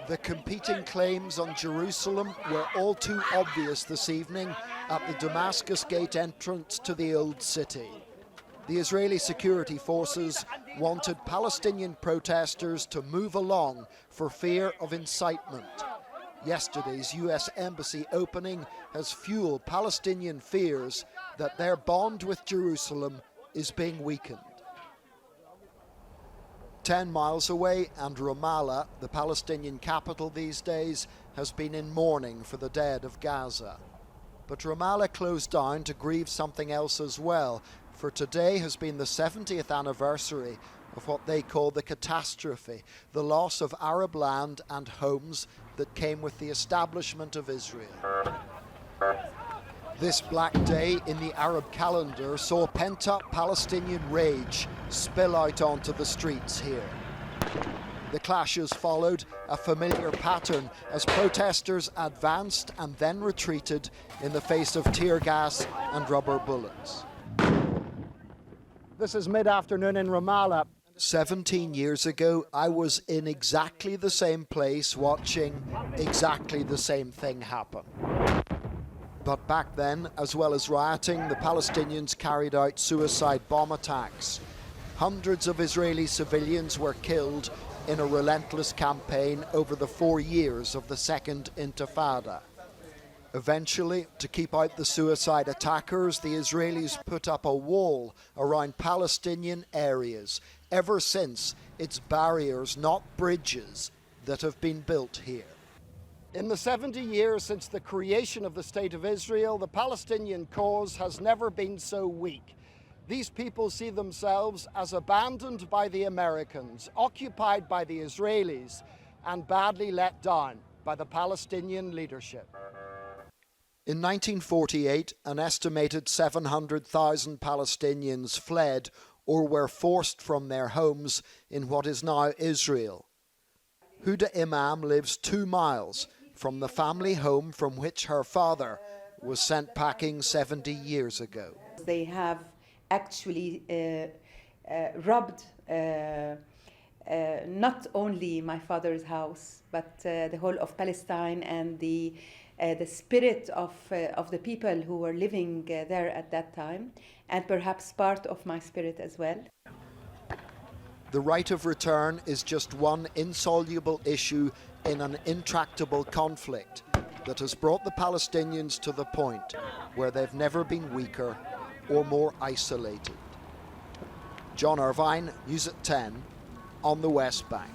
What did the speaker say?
The competing claims on Jerusalem were all too obvious this evening at the Damascus Gate entrance to the Old City. The Israeli security forces wanted Palestinian protesters to move along for fear of incitement. Yesterday's US embassy opening has fueled Palestinian fears that their bond with Jerusalem is being weakened. 10 miles away, and Ramallah, the Palestinian capital these days, has been in mourning for the dead of Gaza. But Ramallah closed down to grieve something else as well, for today has been the 70th anniversary of what they call the catastrophe, the loss of Arab land and homes that came with the establishment of Israel. This black day in the Arab calendar saw pent-up Palestinian rage spill out onto the streets here. The clashes followed a familiar pattern as protesters advanced and then retreated in the face of tear gas and rubber bullets. This is mid-afternoon in Ramallah. 17 years ago, I was in exactly the same place watching exactly the same thing happen. But back then, as well as rioting, the Palestinians carried out suicide bomb attacks. Hundreds of Israeli civilians were killed in a relentless campaign over the 4 years of the Second Intifada. Eventually, to keep out the suicide attackers, the Israelis put up a wall around Palestinian areas. Ever since, it's barriers, not bridges, that have been built here. In the 70 years since the creation of the State of Israel, the Palestinian cause has never been so weak. These people see themselves as abandoned by the Americans, occupied by the Israelis, and badly let down by the Palestinian leadership. In 1948, an estimated 700,000 Palestinians fled or were forced from their homes in what is now Israel. Huda Imam lives 2 miles from the family home from which her father was sent packing 70 years ago. They have actually robbed not only my father's house, but the whole of Palestine and the spirit of the people who were living there at that time, and perhaps part of my spirit as well. The right of return is just one insoluble issue in an intractable conflict that has brought the Palestinians to the point where they've never been weaker or more isolated. John Irvine, News at 10, on the West Bank.